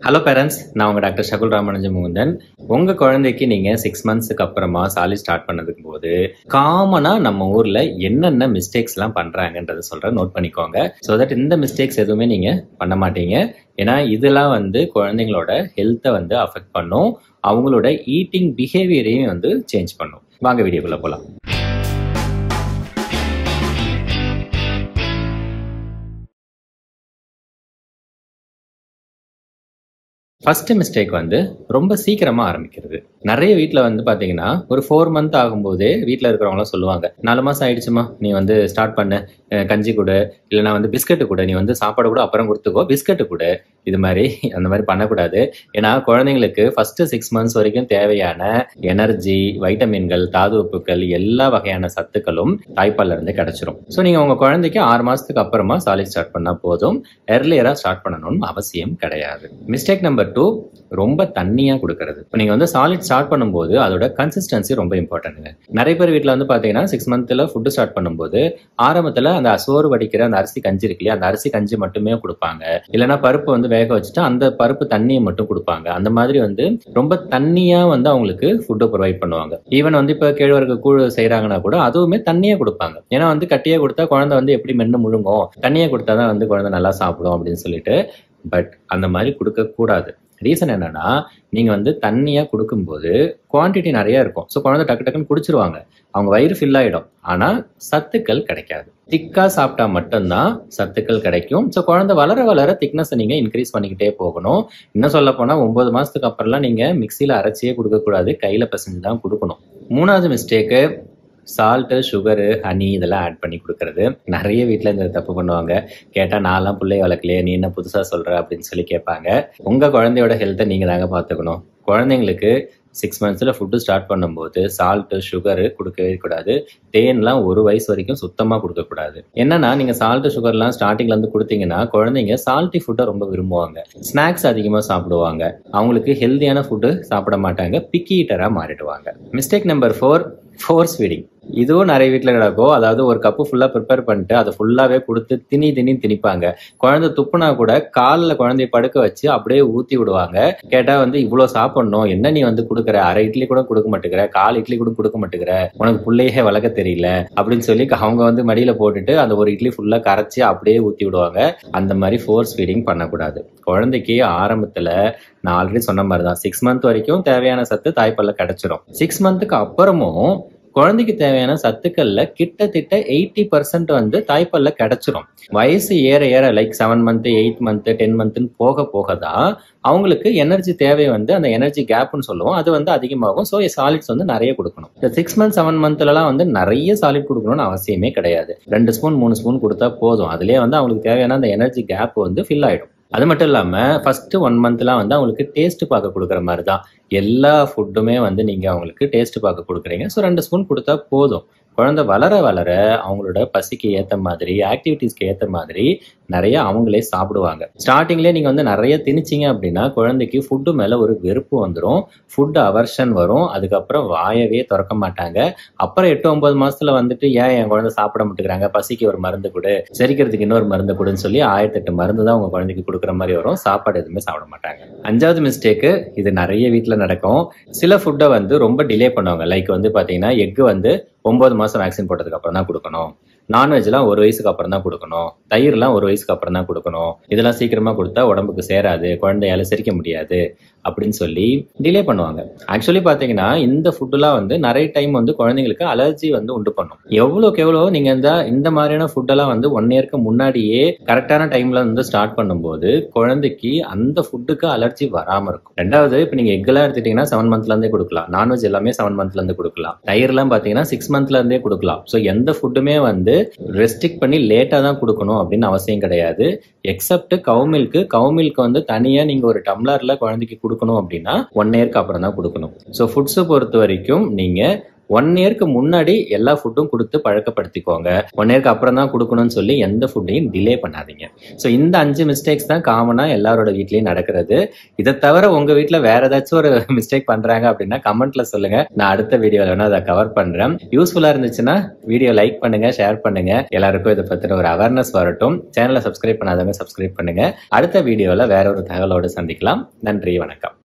Hello parents, நான் உங்கள் doctor ஷகுல் ராமானுஜமுகுந்தன். உங்கள் குழந்தைக்கு நீங்கள் 6 மந்த்ஸுக்கு அப்புறமா சாலிட் ஸ்டார்ட் பண்ணதுக்கு போது காமனாக நம்ம ஊரில் என்னென்ன மிஸ்டேக்ஸ்லாம் பண்ணுறாங்கன்றதை சொல்கிறேன், நோட் பண்ணிக்கோங்க. ஸோ தட் இந்த மிஸ்டேக்ஸ் எதுவுமே நீங்கள் பண்ண மாட்டீங்க. ஏன்னா இதெல்லாம் குழந்தைங்களோட ஹெல்த்தை அஃபெக்ட் பண்ணும், அவங்களோட ஈட்டிங் பிஹேவியரையும் சேஞ்ச் பண்ணும். வாங்க வீடியோக்குள்ளே போகலாம். ஃபர்ஸ்ட் மிஸ்டேக் ரொம்ப சீக்கிரமா ஆரம்பிக்கிறது. நிறைய வீட்டில் பார்த்தீங்கன்னா ஒரு 4 மந்த் ஆகும்போதே வீட்டில் இருக்கிறவங்களாம் சொல்லுவாங்க, 4 மாதம் ஆயிடுச்சுமா, நீ ஸ்டார்ட் பண்ண, கஞ்சி கொடு, இல்லைனா பிஸ்கட்டு கொடு, நீ சாப்பாடு கூட அப்புறம் கொடுத்துக்கோ, பிஸ்கட்டு கொடு. இது மாதிரி அந்த மாதிரி பண்ணக்கூடாது. ஏன்னா குழந்தைங்களுக்கு ஃபர்ஸ்ட் 6 மந்த்ஸ் வரைக்கும் தேவையான எனர்ஜி, வைட்டமின்கள், தாது உப்புக்கள், எல்லா வகையான சத்துக்களும் தாய்ப்பால்ல இருந்து கிடைச்சிரும். ஸோ நீங்க உங்க குழந்தைக்கு 6 மாசத்துக்கு அப்புறமா சாலிட் ஸ்டார்ட் பண்ணா போதும், எர்லியரா ஸ்டார்ட் பண்ணணும்னு அவசியம் கிடையாது. மிஸ்டேக் நம்பர் 2, ரொம்ப தண்ணியா கொடுக்கறது. நீங்க சாலிட் ஸ்டார்ட் பண்ணும்போது அதோட கன்சிஸ்டன்சி ரொம்ப இம்பார்ட்டன்ட். நிறைய பேர் வீட்டில் பாத்தீங்கன்னா 6 மந்த்ல ஃபுட் ஸ்டார்ட் பண்ணும்போது ஆரம்பத்துல அந்த சோறு வடிக்கிற அந்த அரிசி கஞ்சி இருக்கு இல்லையா, அந்த அரிசி கஞ்சி மட்டுமே கொடுப்பாங்க. இல்லைன்னா பருப்பு வேக வச்சுட்டு அந்த பருப்பு தண்ணியை மட்டும் கொடுப்பாங்க. அந்த மாதிரி ரொம்ப தண்ணியா அவங்களுக்கு ஃபுட்டை ப்ரொவைட் பண்ணுவாங்க. ஈவன் இப்ப கேழ்வரகு கூழ் செய்யறாங்கன்னா கூட அதுவுமே தண்ணியே கொடுப்பாங்க. ஏன்னா கட்டியே கொடுத்தா குழந்தை எப்படி மென்னு முழுங்கும், தண்ணியை கொடுத்தாதான் குழந்தை நல்லா சாப்பிடும் அப்படின்னு சொல்லிட்டு. பட் அந்த மாதிரி கொடுக்க கூடாது. ரீசன் என்னன்னா, நீங்க தண்ணியா கொடுக்கும்போது குவான்டிட்டி நிறைய இருக்கும். ஸோ குழந்தை டக்கு டக்குன்னு குடிச்சிருவாங்க, அவங்க வயிறு ஃபில் ஆயிடும். ஆனா சத்துக்கள் கிடைக்காது. திக்கா சாப்பிட்டா மட்டும்தான் சத்துக்கள் கிடைக்கும். ஸோ குழந்தை வளர வளர திக்னஸ் நீங்க இன்க்ரீஸ் பண்ணிக்கிட்டே போகணும். இன்னும் சொல்ல போனா 9 மாசத்துக்கு அப்புறம்லாம் நீங்க மிக்சியில அரைச்சியே கொடுக்க கூடாது, கையில பிசைஞ்சு தான் கொடுக்கணும். 3வது மிஸ்டேக்கு, சால்ட்டு, சுகரு, ஹனி இதெல்லாம் ஆட் பண்ணி கொடுக்கறது. நிறைய வீட்டில் இந்த தப்பு பண்ணுவாங்க. கேட்டால் நான்லாம் பிள்ளைய வளர்க்கலையே, நீ என்ன புதுசாக சொல்கிற அப்படின்னு சொல்லி கேட்பாங்க. உங்கள் குழந்தையோட ஹெல்த்தை நீங்கள் தாங்க பார்த்துக்கணும். குழந்தைங்களுக்கு 6 மந்த்ஸில் ஃபுட்டு ஸ்டார்ட் பண்ணும்போது சால்ட்டு, சுகரு கொடுக்கவே கூடாது. தேன்லாம் 1 வயசு வரைக்கும் சுத்தமாக கொடுக்கக்கூடாது. என்னன்னா, நீங்கள் சால்ட்டு, சுகர்லாம் ஸ்டார்டிங்லேருந்து கொடுத்தீங்கன்னா குழந்தைங்க சால்ட்டி ஃபுட்டை ரொம்ப விரும்புவாங்க, ஸ்நாக்ஸ் அதிகமாக சாப்பிடுவாங்க, அவங்களுக்கு ஹெல்த்தியான ஃபுட்டு சாப்பிட மாட்டாங்க, பிக்கி ஈட்டராக மாறிடுவாங்க. Mistake number 4, force feeding. இதுவும் நிறைய வீட்டில் நடக்கும். அதாவது ஒரு கப்பு ஃபுல்லாக ப்ரிப்பேர் பண்ணிட்டு அதை ஃபுல்லாகவே கொடுத்து திணிப்பாங்க. குழந்தை துப்புனா கூட காலில் குழந்தைய படுக்க வச்சு அப்படியே ஊற்றி விடுவாங்க. கேட்டால் இவ்வளோ சாப்பிடணும், என்ன நீ கொடுக்குற, அரை இட்லி கூட கொடுக்க மாட்டேங்கிற, 1/4 இட்லி கூட கொடுக்க மாட்டேங்கிற, உனக்கு பிள்ளையே வளர்க்க தெரியல அப்படின்னு சொல்லி அவங்க மடியில் போட்டுட்டு அந்த ஒரு இட்லி ஃபுல்லாக கரைச்சி அப்படியே ஊற்றி விடுவாங்க. அந்த மாதிரி ஃபோர்ஸ் ஃபீடிங் பண்ணக்கூடாது. குழந்தைக்கு ஆரம்பத்தில் நான் ஆல்ரெடி சொன்ன மாதிரி தான் 6 மந்த் வரைக்கும் தேவையான சத்து தாய்ப்பால்ல கிடைச்சிரும். 6 மந்த்துக்கு அப்புறமும் குழந்தைக்கு தேவையான சத்துக்கள்ல கிட்டத்தட்ட 80% தாய்ப்பால்ல கிடைச்சிரும். வயசு ஏற ஏற லைக் 7 மந்த், 8 மந்த், 10 மந்த்னு போக போக தான் அவங்களுக்கு எனர்ஜி தேவை அந்த எனர்ஜி கேப்னு சொல்லுவோம், அது அதிகமாகும். ஸோ சாலிட்ஸ் நிறைய கொடுக்கணும். இந்த 6 மந்த் 7 மந்த்லலாம் நிறைய சாலிட் கொடுக்கணும்னு அவசியமே கிடையாது. 2 ஸ்பூன் 3 ஸ்பூன் கொடுத்தா போதும். அதுலேயே அவங்களுக்கு தேவையான அந்த எனர்ஜி கேப் ஃபில் ஆயிடும். அது மட்டும் இல்லாமல் ஃபர்ஸ்ட் 1 மந்த்லாம் அவங்களுக்கு டேஸ்ட் பார்க்க கொடுக்குற மாதிரி தான். எல்லா ஃபுட்டுமே நீங்க அவங்களுக்கு டேஸ்ட் பார்க்க கொடுக்குறீங்க. ஸோ 2 ஸ்பூன் கொடுத்தா போதும். குழந்தை வளர வளர அவங்களோட பசிக்கு ஏற்ற மாதிரி, ஆக்டிவிட்டிஸ்க்கு ஏற்ற மாதிரி நிறைய அவங்களே சாப்பிடுவாங்க. ஸ்டார்டிங்லேயே நீங்க நிறைய திணிச்சிங்க அப்படின்னா குழந்தைக்கு ஃபுட்டு மேல ஒரு வெறுப்பு வந்துடும், ஃபுட் அவர்ஷன் வரும். அதுக்கப்புறம் வாயவே திறக்க மாட்டாங்க. அப்புறம் 8-9 மாசத்துல ஏன் என் குழந்தை சாப்பிட மாட்டேங்கிறாங்க, பசிக்கு ஒரு மருந்து கொடு, செரிக்கிறதுக்கு இன்னொரு மருந்து கொடுன்னு சொல்லி 1008 மருந்து தான் உங்க குழந்தைக்கு கொடுக்குற மாதிரி வரும். சாப்பாடு எதுவுமே சாப்பிட மாட்டாங்க. 5வது மிஸ்டேக்கு, இது நிறைய வீட்டில் நடக்கும். சில ஃபுட்டை ரொம்ப டிலே பண்ணுவாங்க. லைக் பாத்தீங்கன்னா எக்கு 9 மாசம் வேக்சின் போட்டதுக்கு அப்புறம் தான் கொடுக்கணும், நான்வெஜ்லாம் 1 வயசுக்கு அப்புறம் தான் கொடுக்கணும், தயிர்லாம் 1 வயசுக்கு அப்புறம் தான் கொடுக்கணும், இதெல்லாம் சீக்கிரமா கொடுத்தா உடம்புக்கு சேராது, குழந்தையால செரிக்க முடியாது அப்படின்னு சொல்லி டிலே பண்ணுவாங்க. ஆக்சுவலி பாத்தீங்கன்னா இந்த ஃபுட்டுலாம் நிறைய டைம் குழந்தைங்களுக்கு அலர்ஜி உண்டு பண்ணும். எவ்வளோக்கு எவ்வளோ நீங்க இந்த மாதிரியான ஃபுட்டெல்லாம் 1 இயருக்கு முன்னாடியே கரெக்டான டைம்ல ஸ்டார்ட் பண்ணும்போது குழந்தைக்கு அந்த ஃபுட்டுக்கு அலர்ஜி வராம இருக்கும். 2வது, இப்போ நீங்க எக்கெல்லாம் எடுத்துட்டீங்கன்னா 7 மந்த்ல இருந்தே கொடுக்கலாம், நான்வெஜ் எல்லாமே 7 மந்த்ல இருந்து கொடுக்கலாம், தயிர்லாம் பாத்தீங்கன்னா 6 மந்த்ல இருந்தே கொடுக்கலாம். ஸோ எந்த ஃபுட்டுமே ரெஸ்ட்ரிக்ட் பண்ணி லேட்டா தான் கொடுக்கணும் அப்படின்னு அவசியம் கிடையாது. எக்ஸப்ட் கவு மில்க் தனியா நீங்க ஒரு டம்ளர்ல குழந்தைக்கு கொடுக்கணும் அப்படின்னா 1 இயருக்கு அப்புறம் தான் கொடுக்கணும். ஸோ ஃபுட்ஸை பொறுத்த வரைக்கும் நீங்க 1 இயர்க்கு முன்னாடி எல்லா ஃபுட்டும் கொடுத்து பழக்கப்படுத்திக்கோங்க. 1 இயர்க்கு அப்புறம் தான் கொடுக்கணும்னு சொல்லி எந்த ஃபுட்டையும் டிலே பண்ணாதீங்க. ஸோ இந்த 5 மிஸ்டேக்ஸ் தான் காமனா எல்லாரோட வீட்லயும் நடக்கிறது. இதை தவிர உங்க வீட்ல வேற ஏதாச்சும் ஒரு மிஸ்டேக் பண்றாங்க அப்படின்னா கமெண்ட்ல சொல்லுங்க. நான் அடுத்த வீடியோல வேணா அதை கவர் பண்றேன். யூஸ்ஃபுல்லா இருந்துச்சுன்னா வீடியோ லைக் பண்ணுங்க, ஷேர் பண்ணுங்க. எல்லாருக்கும் இதை பத்தின ஒரு அவேர்னஸ் வரட்டும். சேனலை சப்ஸ்கிரைப் பண்ணாதவங்க சப்ஸ்கிரைப் பண்ணுங்க. அடுத்த வீடியோல வேற ஒரு தகவலோடு சந்திக்கலாம். நன்றி, வணக்கம்.